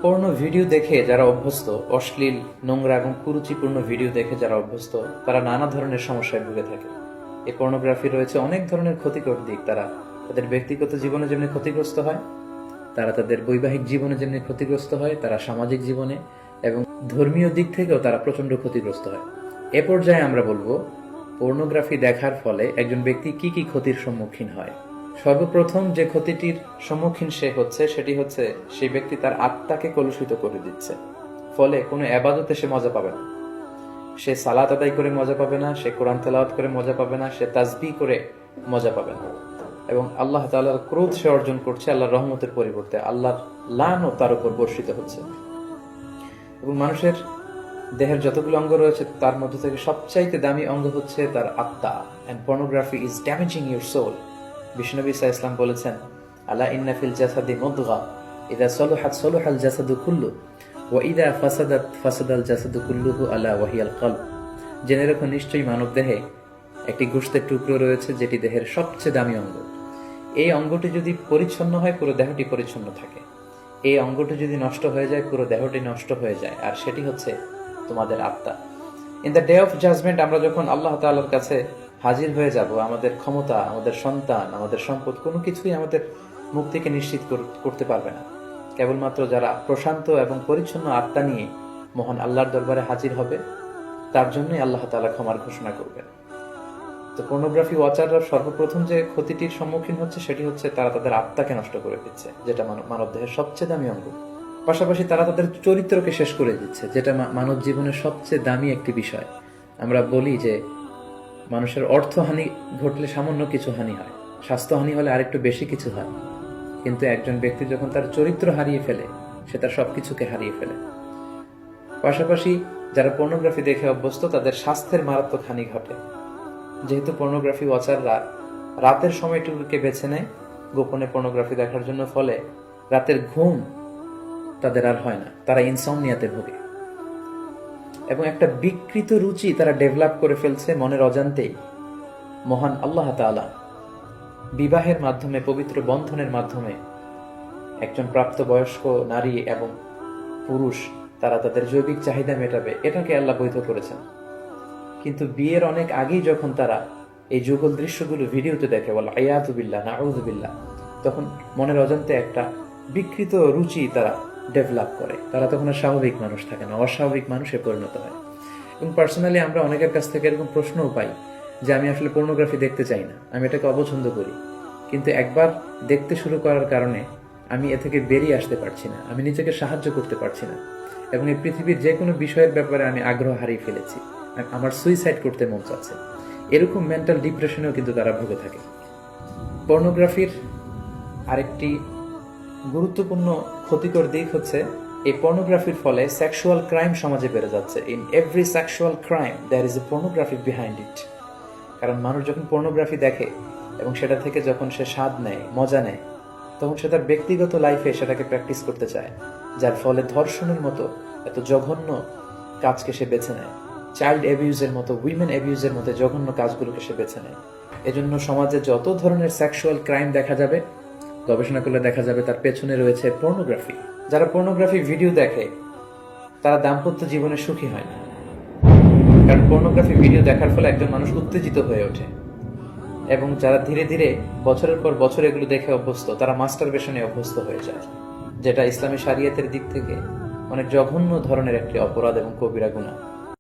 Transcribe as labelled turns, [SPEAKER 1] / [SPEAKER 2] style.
[SPEAKER 1] পর্ণ video দেখে যারা অভ্যস্ত, অশ্লীল, নোংরা এবং কুরুচিপূর্ণ ভিডিও দেখে যারা অভ্যস্ত, তারা নানা ধরনের সমস্যায় ভুগে থাকে। এই পর্নোগ্রাফি রয়েছে অনেক ধরনের ক্ষতিকর দিক। তারা তাদের ব্যক্তিগত জীবনে যেমনি ক্ষতিগ্রস্ত হয়, তারা তাদের বৈবাহিক জীবনে যেমনি ক্ষতিগ্রস্ত হয়, তারা সামাজিক জীবনে এবং ধর্মীয় দিক থেকেও তারা প্রচন্ড ক্ষতিগ্রস্ত হয়। এ পর্যায়ে আমরা বলবো পর্নোগ্রাফি দেখার ফলে একজন ব্যক্তি কি কি ক্ষতির সম্মুখীন হয়। সর্বপ্রথম যে ক্ষতিটির সম্মুখীন সে হচ্ছে সেটি হচ্ছে সেই ব্যক্তি তার আত্মাকে কলুষিত করে দিচ্ছে। ফলে কোনো এবাদতে সে মজা পাবে না, সে সালাত আদায় করে মজা পাবে না, সে কোরআন তেলাওয়াত করে মজা পাবে না, সে তাসবিহ করে মজা পাবে না। এবং আল্লাহ তাআলার ক্রোধ সে অর্জন করছে আল্লাহর রহমতের পরিবর্তে, আল্লাহর লানও তার উপর বর্ষিত হচ্ছে। এবং মানুষের দেহের যতগুলো অঙ্গ রয়েছে তার মধ্যে থেকে সবচাইতে দামি অঙ্গ হচ্ছে তার আত্মা। And pornography is damaging your soul. Vishnu ঈসা ইসলাম বলেছেন, আলা ইন্না ফিল জাসাদি মুদগা ইযা সলুহাত সলুহাল জাসাদু কুল্লু ওয়া ইযা ফাসাদাত ফাসাদাল জাসাদু কুল্লুহু আলা ওয়াহিয়াল কলব। জেনে রাখো, নিশ্চয়ই মানব দেহে একটি গোশতের টুকরো রয়েছে যেটি দেহের সবচেয়ে দামি অঙ্গ। এই অঙ্গটি যদি পরিচ্ছন্ন হয় পুরো দেহটি পরিচ্ছন্ন থাকে, এই অঙ্গটি যদি নষ্ট হয়ে যায় পুরো দেহটি নষ্ট হয়ে যায়, আর সেটি হচ্ছে তোমাদের আত্মা। In the day of judgment আমরা যখন আল্লাহ তাআলার কাছে হাজির হয়ে যাব, আমাদের ক্ষমতা, আমাদের সন্তান, আমাদের সম্পদ কোনো কিছুই আমাদের মুক্তিকে নিশ্চিত করতে পারবে না। কেবলমাত্র যারা প্রশান্ত এবং পরিচ্ছন্ন আত্মা নিয়ে মহান আল্লাহর দরবারে হাজির হবে, তার জন্যই আল্লাহ তাআলা ক্ষমার ঘোষণা করবেন। তো পর্নোগ্রাফি ওয়াচাররা সর্বপ্রথম যে ক্ষতিটির সম্মুখীন হচ্ছে সেটি হচ্ছে তারা তাদের আত্মাকে নষ্ট করে দিচ্ছে, যেটা মানব দেহের সবচেয়ে দামি অঙ্গ। পাশাপাশি তারা তাদের চরিত্রকে শেষ করে দিচ্ছে, যেটা মানব জীবনের সবচেয়ে দামি একটি বিষয়। আমরা বলি যে মানুষের অর্থহানি ঘটলে সামান্য কিছু হানি হয়, স্বাস্থ্যহানি হলে আরেকটু বেশি কিছু হয়, কিন্তু একজন ব্যক্তি যখন তার চরিত্র হারিয়ে ফেলে সে তার সবকিছুকে হারিয়ে ফেলে। পাশাপাশি যারা পর্নোগ্রাফি দেখে অভ্যস্ত তাদের স্বাস্থ্যের মারাত্মক হানি ঘটে, যেহেতু পর্নোগ্রাফি ওয়াচাররা রাতের সময়টুকুকে বেছে নেয় গোপনে পর্নোগ্রাফি দেখার জন্য। ফলে রাতের ঘুম তাদের আর হয় না, তারা ইনসমনিয়াতে ভোগে এবং একটা বিকৃত রুচি তারা ডেভেলপ করে ফেলছে মনের অজান্তেই। মহান আল্লাহ তাআলা বিবাহের মাধ্যমে, পবিত্র বন্ধনের মাধ্যমে একজন প্রাপ্তবয়স্ক নারী এবং পুরুষ তারা তাদের জৈবিক চাহিদা মেটাবে, এটাকে আল্লাহ বৈধ করেছেন। কিন্তু বিয়ের অনেক আগেই যখন তারা এই যুগল দৃশ্যগুলো ভিডিওতে দেখে, বলে আয়াতু বিল্লাহ, নাউযু বিল্লাহ, তখন মনের অজান্তে একটা বিকৃত রুচি তারা ডেভেলপ করে। তারা তখন আর স্বাভাবিক মানুষ থাকে না, অস্বাভাবিক মানুষে পরিণত হয়। এবং পার্সোনালি আমরা অনেকের কাছ থেকে এরকম প্রশ্নও পাই যে আমি আসলে পর্নোগ্রাফি দেখতে চাই না, আমি এটাকে অপছন্দ করি, কিন্তু একবার দেখতে শুরু করার কারণে আমি এ থেকে বেরিয়ে আসতে পারছি না, আমি নিজেকে সাহায্য করতে পারছি না, এবং এই পৃথিবীর যে কোনো বিষয়ের ব্যাপারে আমি আগ্রহ হারিয়ে ফেলেছি, আমার সুইসাইড করতে মন চাচ্ছে। এরকম মেন্টাল ডিপ্রেশনেও কিন্তু তারা ভুগে থাকে। পর্নোগ্রাফির আরেকটি গুরুত্বপূর্ণ ক্ষতিকর দিক হচ্ছে এই পর্নোগ্রাফির ফলে সেক্সুয়াল ক্রাইম সমাজে বেড়ে যাচ্ছে। In every sexual crime there is a pornography behind it. কারণ মানুষ যখন পর্নোগ্রাফি দেখে এবং সেটা থেকে যখন সে স্বাদ নেয়, মজা নেয়, তখন সে তার ব্যক্তিগত লাইফে সেটাকে প্র্যাকটিস করতে চায়, যার ফলে ধর্ষণের মতো এত জঘন্য কাজকে সে বেছে নেয়, চাইল্ড অ্যাবিউজের মতো, উইমেন অ্যাবিউজের মতো জঘন্য কাজগুলোকে সে বেছে নেয়। এজন্য সমাজে যত ধরনের সেক্সুয়াল ক্রাইম দেখা যাবে, গবেষণা করলে দেখা যাবে তার পেছনে রয়েছে পর্নোগ্রাফি। যারা পর্নোগ্রাফি ভিডিও দেখে তারা দাম্পত্য জীবনে সুখী হয় না, কারণ পর্নোগ্রাফি ভিডিও দেখার ফলে একজন মানুষ উত্তেজিত হয়ে ওঠে। এবং যারা ধীরে ধীরে বছরের পর বছর এগুলো দেখে অভ্যস্ত, তারা মাস্টারবেশনে অভ্যস্ত হয়ে যায়, যেটা ইসলামী শরিয়তের দিক থেকে অনেক জঘন্য ধরনের একটি অপরাধ এবং কবিরা গুনাহ।